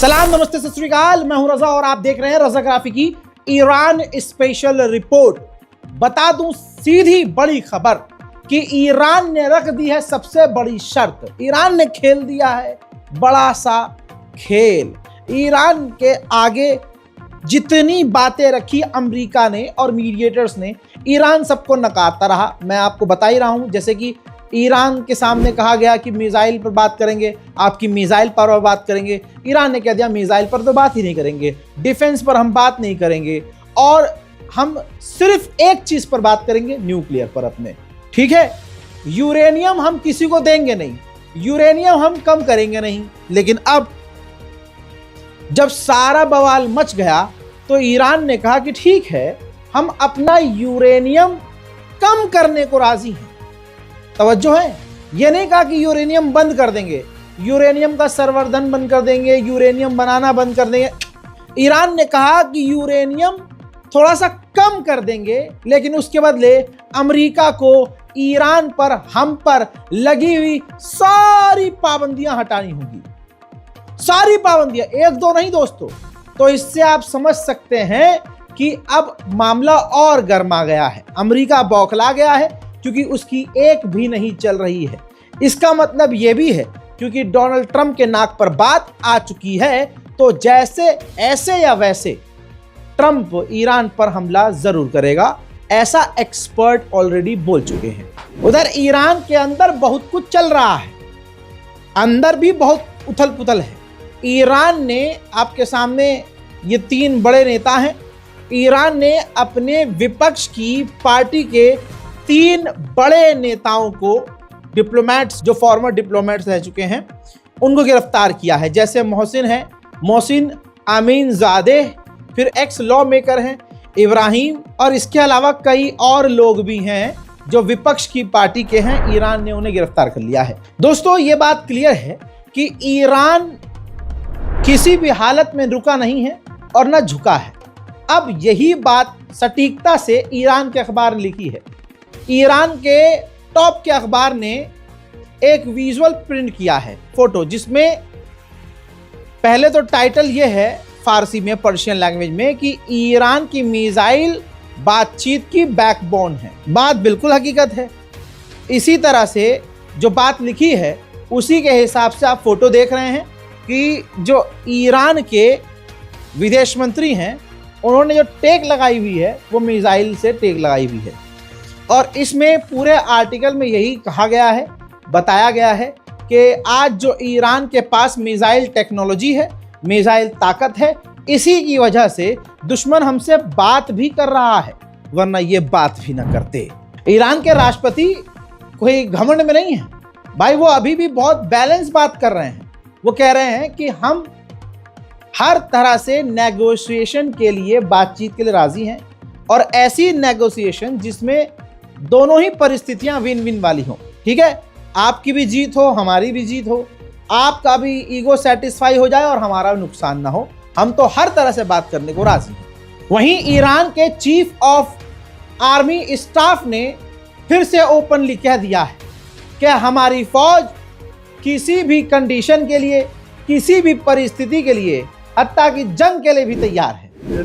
सलाम, नमस्ते, सत श्री अकाल। मैं हूं रजा और आप देख रहे हैं रजा ग्राफी की ईरान स्पेशल रिपोर्ट। बता दूं सीधी बड़ी खबर कि ईरान ने रख दी है सबसे बड़ी शर्त। ईरान ने खेल दिया है बड़ा सा खेल। ईरान के आगे जितनी बातें रखी अमेरिका ने और मीडिएटर्स ने, ईरान सबको नकारता रहा। मैं आपको बता ही रहा हूं, जैसे कि ईरान के सामने कहा गया कि मिसाइल पर बात करेंगे, आपकी मिसाइल पर बात करेंगे। ईरान ने कह दिया मिसाइल पर तो बात ही नहीं करेंगे, डिफेंस पर हम बात नहीं करेंगे, और हम सिर्फ एक चीज पर बात करेंगे, न्यूक्लियर पर अपने। ठीक है, यूरेनियम हम किसी को देंगे नहीं, यूरेनियम हम कम करेंगे नहीं। लेकिन अब जब सारा बवाल मच गया तो ईरान ने कहा कि ठीक है, हम अपना यूरेनियम कम करने को राजी हैं। तवज्जो है, यह नहीं कहा कि यूरेनियम बंद कर देंगे, यूरेनियम का संवर्धन बंद कर देंगे, यूरेनियम बनाना बंद कर देंगे। ईरान ने कहा कि यूरेनियम थोड़ा सा कम कर देंगे, लेकिन उसके बदले अमेरिका को ईरान पर, हम पर लगी हुई सारी पाबंदियां हटानी होगी। सारी पाबंदियां, एक दो नहीं दोस्तों। तो इससे आप समझ सकते हैं कि अब मामला और गर्मा गया है। अमेरिका बौखला गया है क्योंकि उसकी एक भी नहीं चल रही है। इसका मतलब यह भी है क्योंकि डोनाल्ड ट्रंप के नाक पर बात आ चुकी है, तो जैसे ऐसे या वैसे ट्रंप ईरान पर हमला जरूर करेगा, ऐसा एक्सपर्ट ऑलरेडी बोल चुके हैं। उधर ईरान के अंदर बहुत कुछ चल रहा है, अंदर भी बहुत उथल पुथल है। ईरान ने, आपके सामने ये तीन बड़े नेता हैं, ईरान ने अपने विपक्ष की पार्टी के तीन बड़े नेताओं को, डिप्लोमेट्स जो फॉर्मर डिप्लोमेट्स रह चुके हैं, उनको गिरफ्तार किया है। जैसे मोहसिन है, मोहसिन अमीनजादेह, फिर एक्स लॉ मेकर हैं इब्राहिम, और इसके अलावा कई और लोग भी हैं जो विपक्ष की पार्टी के हैं। ईरान ने उन्हें गिरफ्तार कर लिया है। दोस्तों, ये बात क्लियर है कि ईरान किसी भी हालत में रुका नहीं है और न झुका है। अब यही बात सटीकता से ईरान के अखबार ने लिखी है। ईरान के टॉप के अखबार ने एक विजुअल प्रिंट किया है, फोटो, जिसमें पहले तो टाइटल यह है फारसी में, पर्शियन लैंग्वेज में, कि ईरान की मिसाइल बातचीत की बैकबोन है। बात बिल्कुल हकीकत है। इसी तरह से जो बात लिखी है उसी के हिसाब से आप फोटो देख रहे हैं कि जो ईरान के विदेश मंत्री हैं, उन्होंने जो टेक लगाई हुई है वो मिसाइल से टेक लगाई हुई है। और इसमें पूरे आर्टिकल में यही कहा गया है, बताया गया है कि आज जो ईरान के पास मिसाइल टेक्नोलॉजी है, मिसाइल ताकत है, इसी की वजह से दुश्मन हमसे बात भी कर रहा है, वरना ये बात भी ना करते। ईरान के राष्ट्रपति कोई घमंड में नहीं है भाई, वो अभी भी बहुत बैलेंस बात कर रहे हैं। वो कह रहे हैं कि हम हर तरह से नेगोशिएशन के लिए, बातचीत के लिए राजी हैं, और ऐसी नेगोशिएशन जिसमें दोनों ही परिस्थितियां विन विन वाली हो। ठीक है, आपकी भी जीत हो, हमारी भी जीत हो, आपका भी ईगो सेटिस्फाई हो जाए और हमारा भी नुकसान ना हो। हम तो हर तरह से बात करने को राजी हैं। वहीं ईरान के चीफ ऑफ आर्मी स्टाफ ने फिर से ओपनली कह दिया है कि हमारी फौज किसी भी कंडीशन के लिए, किसी भी परिस्थिति के लिए, हत्ता कि जंग के लिए भी तैयार है।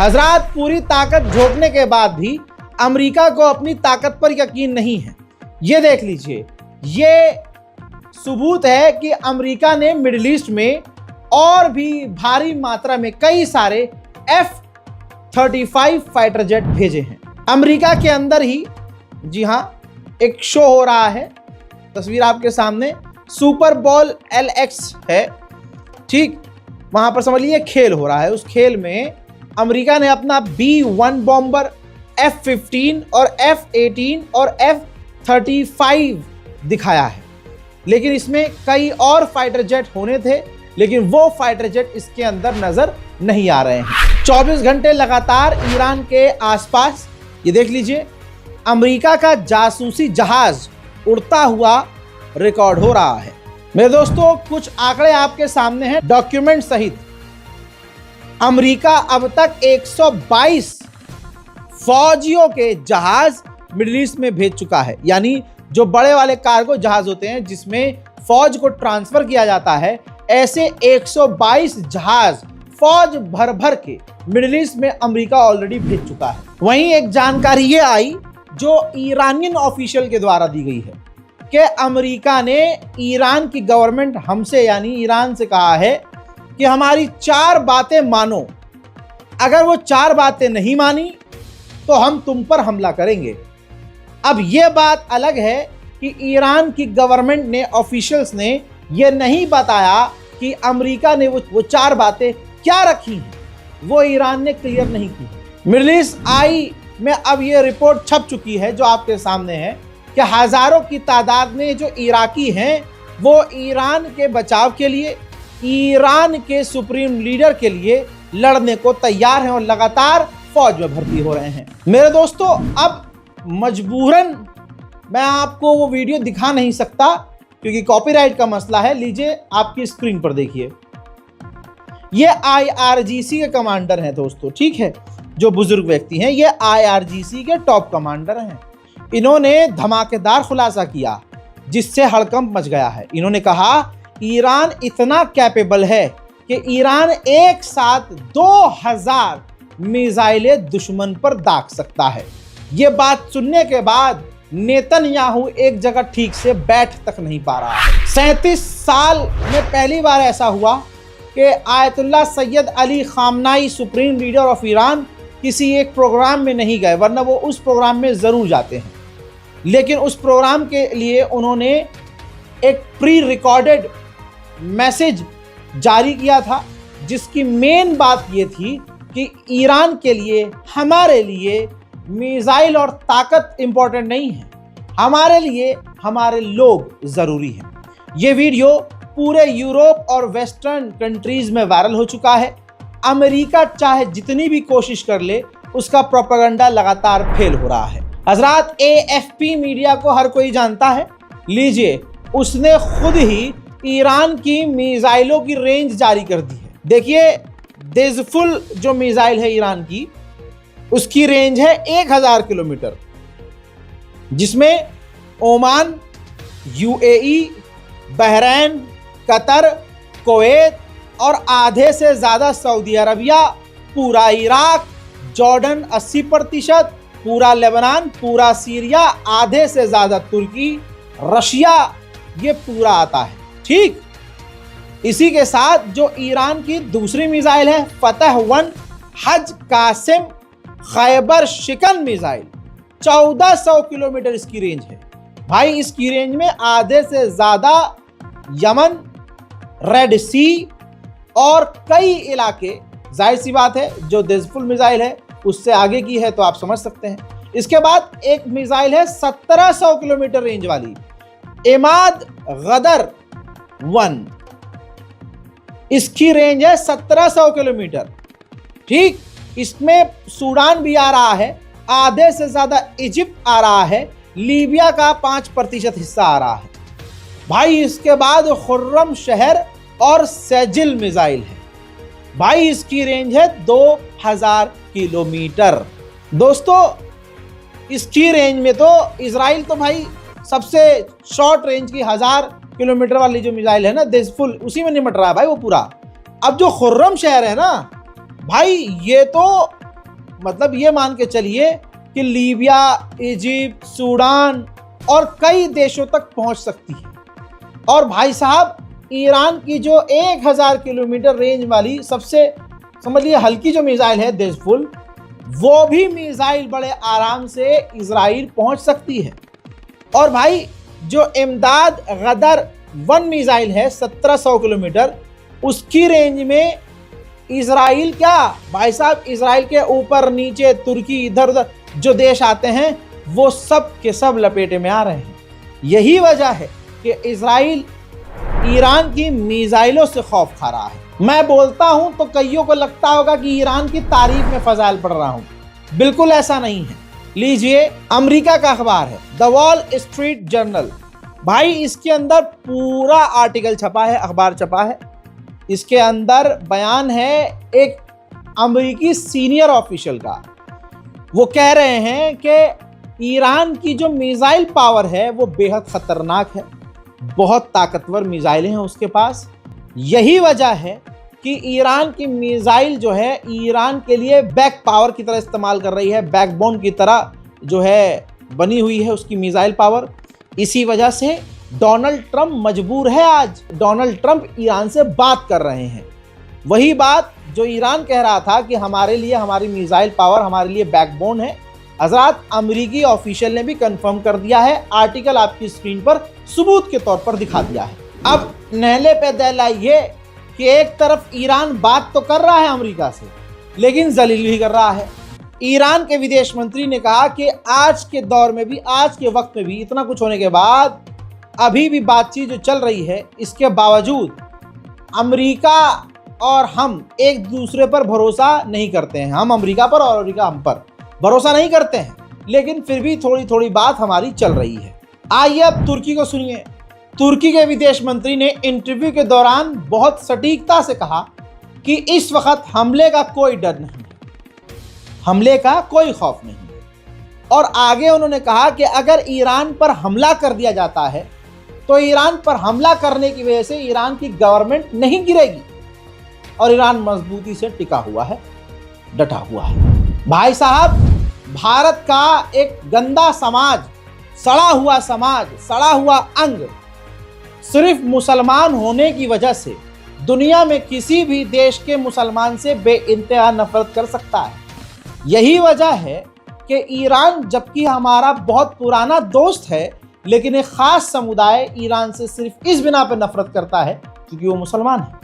हजरात, पूरी ताकत झोंकने के बाद भी अमेरिका को अपनी ताकत पर यकीन नहीं है। ये देख लीजिए, ये सबूत है कि अमेरिका ने मिडिल ईस्ट में और भी भारी मात्रा में कई सारे F-35 फाइटर जेट भेजे हैं अमेरिका के अंदर ही। जी हाँ, एक शो हो रहा है, तस्वीर आपके सामने, सुपर बॉल LX है। ठीक, वहां पर समझ लीजिए खेल हो रहा है। उस खेल में अमेरिका ने अपना B-1 बॉम्बर, F-15 और F-18 और F-35 दिखाया है। लेकिन इसमें कई और फाइटर जेट होने थे, लेकिन वो फाइटर जेट इसके अंदर नजर नहीं आ रहे हैं। 24 घंटे लगातार ईरान के आसपास, ये देख लीजिए, अमेरिका का जासूसी जहाज उड़ता हुआ रिकॉर्ड हो रहा है। मेरे दोस्तों, कुछ आंकड़े आपके सामने हैं डॉक्यूमेंट सहित। अमेरिका अब तक 122 फौजियों के जहाज मिडिल ईस्ट में भेज चुका है। यानी जो बड़े वाले कार्गो जहाज होते हैं जिसमें फौज को ट्रांसफर किया जाता है, ऐसे 122 जहाज फौज भर भर के मिडिल ईस्ट में अमेरिका ऑलरेडी भेज चुका है। वहीं एक जानकारी ये आई जो ईरानियन ऑफिशियल के द्वारा दी गई है कि अमेरिका ने ईरान की गवर्नमेंट हमसे यानी ईरान से कहा है कि हमारी 4 बातें मानो, अगर वो 4 बातें नहीं मानी तो हम तुम पर हमला करेंगे। अब यह बात अलग है कि ईरान की गवर्नमेंट ने, ऑफिशियल्स ने यह नहीं बताया कि अमेरिका ने वो 4 बातें क्या रखी हैं, वो ईरान ने क्लियर नहीं की। मिडिल ईस्ट आई में अब ये रिपोर्ट छप चुकी है जो आपके सामने है कि हजारों की तादाद में जो इराकी हैं वो ईरान के बचाव के लिए, ईरान के सुप्रीम लीडर के लिए लड़ने को तैयार हैं और लगातार फौज में भर्ती हो रहे हैं। मेरे दोस्तों, अब मजबूरन मैं आपको वो वीडियो दिखा नहीं सकता क्योंकि कॉपीराइट का मसला है। लीजिए, आपकी स्क्रीन पर देखिए, ये IRGC के कमांडर हैं दोस्तों, ठीक है, जो बुजुर्ग व्यक्ति हैं, ये IRGC के टॉप कमांडर हैं। इन्होंने धमाकेदार खुलासा किया जिससे हड़कंप मच गया है। इन्होंने कहा ईरान इतना कैपेबल है कि ईरान एक साथ 2000 मिसाइलें दुश्मन पर दाग सकता है। ये बात सुनने के बाद नेतन्याहू एक जगह ठीक से बैठ तक नहीं पा रहा है। 37 साल में पहली बार ऐसा हुआ कि Ayatollah Syed Ali खामनाई, supreme leader of Iran, किसी एक प्रोग्राम में नहीं गए, वरना वो उस प्रोग्राम में ज़रूर जाते हैं। लेकिन उस प्रोग्राम के लिए उन्होंने एक प्री रिकॉर्डेड मैसेज जारी किया था जिसकी मेन बात ये थी कि ईरान के लिए, हमारे लिए मिसाइल और ताकत इंपॉर्टेंट नहीं है, हमारे लिए हमारे लोग ज़रूरी हैं। ये वीडियो पूरे यूरोप और वेस्टर्न कंट्रीज में वायरल हो चुका है। अमेरिका चाहे जितनी भी कोशिश कर ले, उसका प्रोपेगेंडा लगातार फेल हो रहा है। हजरात, AFP मीडिया को हर कोई जानता है। लीजिए, उसने खुद ही ईरान की मिसाइलों की रेंज जारी कर दी है। देखिए, देज़फुल जो मिसाइल है ईरान की, उसकी रेंज है 1000 किलोमीटर, जिसमें Oman, UAE, Bahrain, Qatar, Kuwait और आधे से ज़्यादा सऊदी अरबिया, पूरा इराक, जॉर्डन 80%, पूरा लेबनान, पूरा सीरिया, आधे से ज़्यादा तुर्की, रशिया, ये पूरा आता है, ठीक। इसी के साथ जो ईरान की दूसरी मिसाइल है फतह 1 हज कासिम खैबर शिकन मिसाइल, 1400 किलोमीटर इसकी रेंज है। भाई, इसकी रेंज में आधे से ज़्यादा यमन, रेड सी और कई इलाके, जाहिर सी बात है जो देज़फुल मिसाइल है उससे आगे की है तो आप समझ सकते हैं। इसके बाद एक मिसाइल है 1700 किलोमीटर रेंज वाली, इमाद गदर 1, इसकी रेंज है 1700 किलोमीटर, ठीक। इसमें सूडान भी आ रहा है, आधे से ज़्यादा इजिप्ट आ रहा है, लीबिया का 5% हिस्सा आ रहा है। भाई, इसके बाद खुर्रम शहर और सेजिल मिसाइल है। भाई, इसकी रेंज है 2000 किलोमीटर। दोस्तों, इसकी रेंज में तो इजराइल तो भाई सबसे शॉर्ट रेंज की 1000 किलोमीटर वाली जो मिसाइल है ना देज़फुल, उसी में निमट रहा है भाई वो पूरा। अब जो खुर्रम शहर है ना भाई, ये तो मतलब ये मान के चलिए कि लीबिया, इजिप्ट, सूडान और कई देशों तक पहुंच सकती है। और भाई साहब, ईरान की जो 1000 किलोमीटर रेंज वाली सबसे समझ लिए हल्की जो मिसाइल है देज़फुल, वो भी मिसाइल बड़े आराम से इजराइल पहुंच सकती है। और भाई, जो इमदाद गदर 1 मिसाइल है 1700 किलोमीटर, उसकी रेंज में इजराइल क्या भाई साहब, इजराइल के ऊपर नीचे तुर्की, इधर उधर जो देश आते हैं वो सब के सब लपेटे में आ रहे हैं। यही वजह है कि इजराइल ईरान की मिसाइलों से खौफ खा रहा है। मैं बोलता हूं तो कईयों को लगता होगा कि ईरान की तारीफ में फजाइल पढ़ रहा हूं, बिल्कुल ऐसा नहीं है। लीजिए, अमेरिका का अखबार है द वॉल स्ट्रीट जर्नल। भाई इसके अंदर पूरा आर्टिकल छपा है, अखबार छपा है। इसके अंदर बयान है एक अमेरिकी सीनियर ऑफिशियल का। वो कह रहे हैं कि ईरान की जो मिसाइल पावर है वो बेहद खतरनाक है, बहुत ताकतवर मिसाइलें हैं उसके पास। यही वजह है कि ईरान की मिसाइल जो है ईरान के लिए बैक पावर की तरह इस्तेमाल कर रही है, बैकबोन की तरह जो है बनी हुई है उसकी मिसाइल पावर। इसी वजह से डोनाल्ड ट्रंप मजबूर है। आज डोनाल्ड ट्रंप ईरान से बात कर रहे हैं, वही बात जो ईरान कह रहा था कि हमारे लिए हमारी मिसाइल पावर हमारे लिए बैकबोन है। हजरात, अमेरिकी ऑफिशियल ने भी कंफर्म कर दिया है, आर्टिकल आपकी स्क्रीन पर सबूत के तौर पर दिखा दिया है। अब नहले पे दहल आइए कि एक तरफ ईरान बात तो कर रहा है अमेरिका से, लेकिन जलील भी कर रहा है। ईरान के विदेश मंत्री ने कहा कि आज के दौर में भी, आज के वक्त में भी, इतना कुछ होने के बाद अभी भी बातचीत जो चल रही है, इसके बावजूद अमेरिका और हम एक दूसरे पर भरोसा नहीं करते हैं। हम अमेरिका पर और अमेरिका हम पर भरोसा नहीं करते हैं, लेकिन फिर भी थोड़ी थोड़ी बात हमारी चल रही है। आइए अब तुर्की को सुनिए। तुर्की के विदेश मंत्री ने इंटरव्यू के दौरान बहुत सटीकता से कहा कि इस वक्त हमले का कोई डर नहीं है, हमले का कोई खौफ नहीं है। और आगे उन्होंने कहा कि अगर ईरान पर हमला कर दिया जाता है तो ईरान पर हमला करने की वजह से ईरान की गवर्नमेंट नहीं गिरेगी और ईरान मजबूती से टिका हुआ है, डटा हुआ है। भाई साहब, भारत का एक गंदा समाज, सड़ा हुआ समाज, सड़ा हुआ अंग सिर्फ मुसलमान होने की वजह से दुनिया में किसी भी देश के मुसलमान से बेइंतहा नफरत कर सकता है। यही वजह है कि ईरान, जबकि हमारा बहुत पुराना दोस्त है, लेकिन एक खास समुदाय ईरान से सिर्फ इस बिना पर नफरत करता है क्योंकि वो मुसलमान है।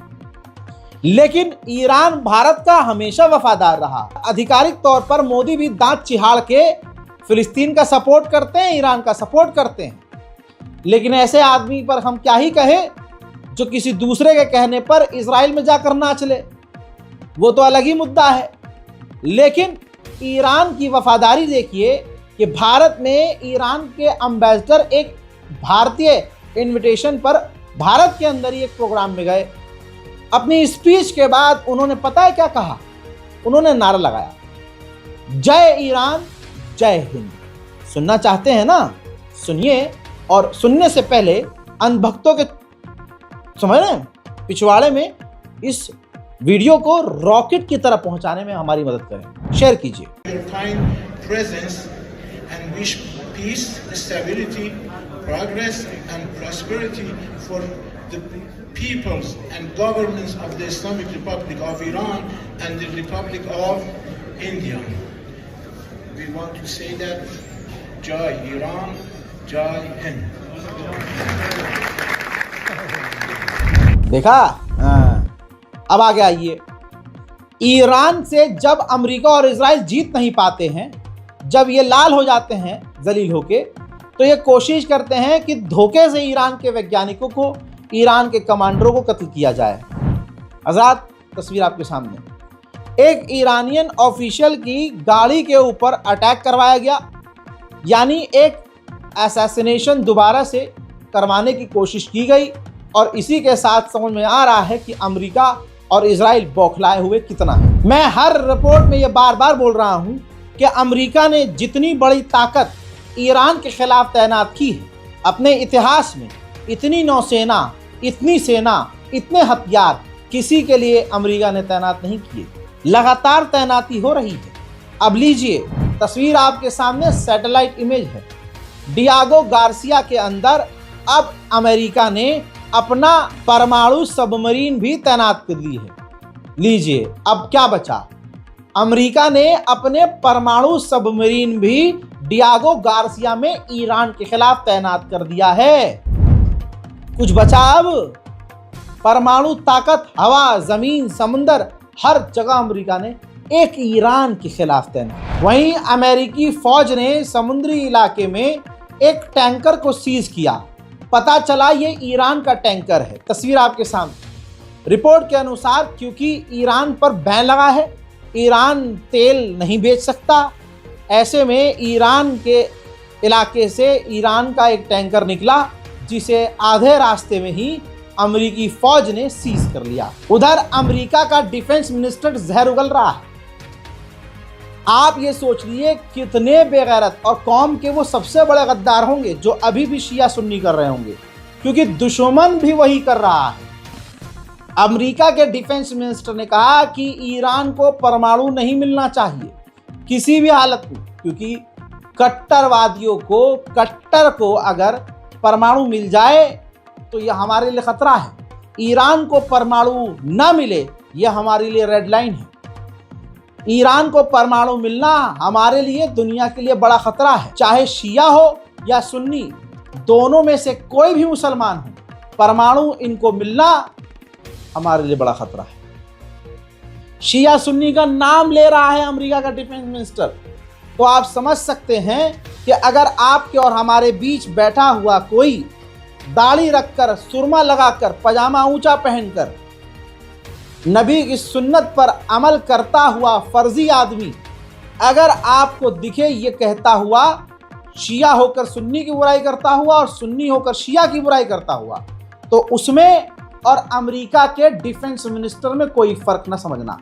लेकिन ईरान भारत का हमेशा वफादार रहा। आधिकारिक तौर पर मोदी भी दांत चिहाड़ के फिलिस्तीन का सपोर्ट करते हैं, ईरान का सपोर्ट करते हैं। लेकिन ऐसे आदमी पर हम क्या ही कहें जो किसी दूसरे के कहने पर इजराइल में जाकर नाच ले, वो तो अलग ही मुद्दा है। लेकिन ईरान की वफादारी देखिए कि भारत में ईरान के एम्बेसडर एक भारतीय इनविटेशन पर भारत के अंदर ही एक प्रोग्राम में गए। अपनी स्पीच के बाद उन्होंने पता है क्या कहा? उन्होंने नारा लगाया, जय ईरान, जय हिंद। सुनना चाहते हैं ना? सुनिए। और सुनने से पहले अंधभक्तों के समझ रहे हैं पिछवाड़े में इस वीडियो को रॉकेट की तरह पहुंचाने में हमारी मदद करें, शेयर कीजिए। Peoples and governments of the Islamic Republic of Iran and the Republic of India. We want to say that Jai Iran, Jai Hind. देखा? अब आगे आइए। ईरान से जब अमेरिका और इजराइल जीत नहीं पाते हैं, जब ये लाल हो जाते हैं जलील होके, तो ये कोशिश करते हैं कि धोखे से ईरान के वैज्ञानिकों को, ईरान के कमांडरों को कत्ल किया जाए। हज़रात, तस्वीर आपके सामने, एक ईरानियन ऑफिशियल की गाड़ी के ऊपर अटैक करवाया गया, यानी एक असैसिनेशन दोबारा से करवाने की कोशिश की गई। और इसी के साथ समझ में आ रहा है कि अमेरिका और इजराइल बौखलाए हुए कितना है। मैं हर रिपोर्ट में ये बार बार बोल रहा हूँ कि अमेरिका ने जितनी बड़ी ताकत ईरान के खिलाफ तैनात की है अपने इतिहास में, इतनी नौसेना, इतनी सेना, इतने हथियार किसी के लिए अमेरिका ने तैनात नहीं किए। लगातार तैनाती हो रही है। अब लीजिए, तस्वीर आपके सामने सैटेलाइट इमेज है। डियागो गार्सिया के अंदर अब अमेरिका ने अपना परमाणु सबमरीन भी तैनात कर दी है। लीजिए, अब क्या बचा? अमेरिका ने अपने परमाणु सबमरीन भी डियागो गार्सिया में ईरान के खिलाफ तैनात कर दिया है। कुछ बचा अब? परमाणु ताकत, हवा, जमीन, समुंदर, हर जगह अमेरिका ने एक ईरान के खिलाफ तैनात। वहीं अमेरिकी फौज ने समुद्री इलाके में एक टैंकर को सीज किया पता चला ये ईरान का टैंकर है। तस्वीर आपके सामने। रिपोर्ट के अनुसार क्योंकि ईरान पर बैन लगा है, ईरान तेल नहीं बेच सकता, ऐसे में ईरान के इलाके से ईरान का एक टैंकर निकला जिसे आधे रास्ते में ही अमेरिकी फौज ने सीज कर लिया। उधर अमेरिका का डिफेंस मिनिस्टर जहर उगल रहा है। आप ये सोच लिए कितने बेगैरत और कौम के वो सबसे बड़े गद्दार होंगे जो अभी भी शिया सुन्नी कर रहे होंगे, क्योंकि दुश्मन भी वही कर रहा है। अमेरिका के डिफेंस मिनिस्टर ने कहा कि ईरान को परमाणु नहीं मिलना चाहिए किसी भी हालत में, क्योंकि कट्टरवादियों को, कट्टर को अगर परमाणु मिल जाए तो यह हमारे लिए खतरा है। ईरान को परमाणु ना मिले यह हमारे लिए रेड लाइन है। ईरान को परमाणु मिलना हमारे लिए, दुनिया के लिए बड़ा खतरा है। चाहे शिया हो या सुन्नी, दोनों में से कोई भी मुसलमान हो, परमाणु इनको मिलना हमारे लिए बड़ा खतरा है। शिया सुन्नी का नाम ले रहा है अमेरिका का डिफेंस मिनिस्टर, तो आप समझ सकते हैं कि अगर आपके और हमारे बीच बैठा हुआ कोई दाढ़ी रखकर, सुरमा लगाकर, पजामा ऊंचा पहनकर, नबी की सुन्नत पर अमल करता हुआ फर्जी आदमी अगर आपको दिखे ये कहता हुआ, शिया होकर सुन्नी की बुराई करता हुआ और सुन्नी होकर शिया की बुराई करता हुआ, तो उसमें और अमेरिका के डिफेंस मिनिस्टर में कोई फर्क न समझना,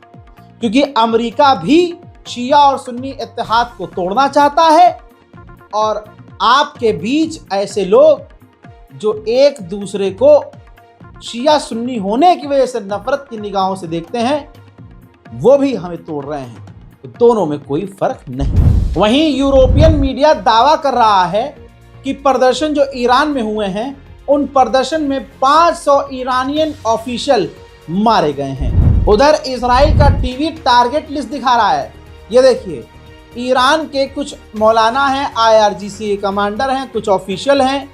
क्योंकि अमेरिका भी शिया और सुन्नी इत्तेहाद को तोड़ना चाहता है और आपके बीच ऐसे लोग जो एक दूसरे को शिया सुन्नी होने की वजह से नफरत की निगाहों से देखते हैं, वो भी हमें तोड़ रहे हैं। तो दोनों में कोई फर्क नहीं। वहीं यूरोपियन मीडिया दावा कर रहा है कि प्रदर्शन जो ईरान में हुए हैं, उन प्रदर्शन में 500 ईरानियन ऑफिशियल मारे गए हैं। उधर इजराइल का टीवी टारगेट लिस्ट दिखा रहा है। ये देखिए, ईरान के कुछ मौलाना हैं, IRGC कमांडर हैं, कुछ ऑफिशियल हैं।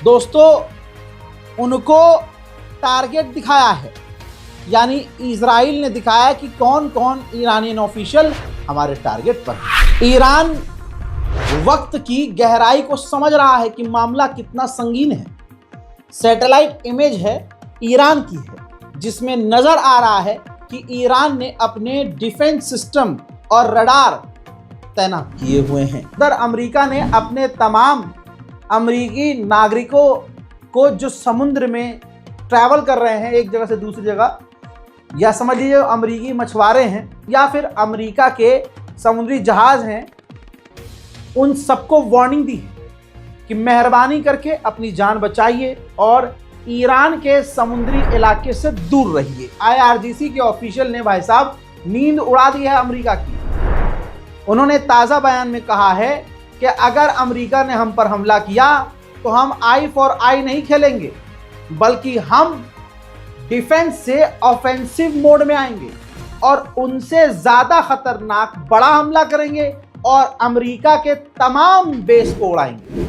दोस्तों, उनको टारगेट दिखाया है, यानी इजराइल ने दिखाया कि कौन कौन ईरानियन ऑफिशियल हमारे टारगेट पर है। ईरान वक्त की गहराई को समझ रहा है कि मामला कितना संगीन है। सैटेलाइट इमेज है, ईरान की है, जिसमें नजर आ रहा है कि ईरान ने अपने डिफेंस सिस्टम और रडार तैनात किए हुए हैं। उधर अमेरिका ने अपने तमाम अमेरिकी नागरिकों को जो समुद्र में ट्रैवल कर रहे हैं एक जगह से दूसरी जगह, या समझ लीजिए अमेरिकी मछुआरे हैं या फिर अमेरिका के समुद्री जहाज हैं, उन सबको वार्निंग दी है कि मेहरबानी करके अपनी जान बचाइए और ईरान के समुद्री इलाके से दूर रहिए। IRGC के ऑफिशियल ने भाई साहब नींद उड़ा दी है अमेरिका की। उन्होंने ताज़ा बयान में कहा है कि अगर अमेरिका ने हम पर हमला किया तो हम आई फॉर आई नहीं खेलेंगे, बल्कि हम डिफेंस से ऑफेंसिव मोड में आएंगे और उनसे ज़्यादा खतरनाक बड़ा हमला करेंगे और अमेरिका के तमाम बेस को उड़ाएंगे।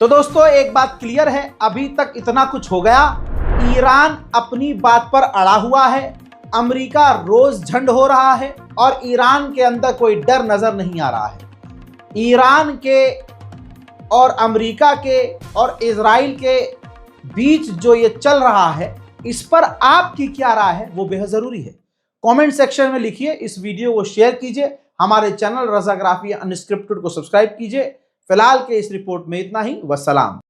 तो दोस्तों, एक बात क्लियर है, अभी तक इतना कुछ हो गया। ईरान अपनी बात पर अड़ा हुआ है, अमेरिका रोज झंड हो रहा है और ईरान के अंदर कोई डर नजर नहीं आ रहा है। ईरान के और अमेरिका के और इजराइल के बीच जो ये चल रहा है, इस पर आपकी क्या राय है वो बेहद ज़रूरी है। कमेंट सेक्शन में लिखिए, इस वीडियो को शेयर कीजिए, हमारे चैनल रज़ाग्राफी अनस्क्रिप्टेड को सब्सक्राइब कीजिए। फिलहाल के इस रिपोर्ट में इतना ही। वस्सलाम।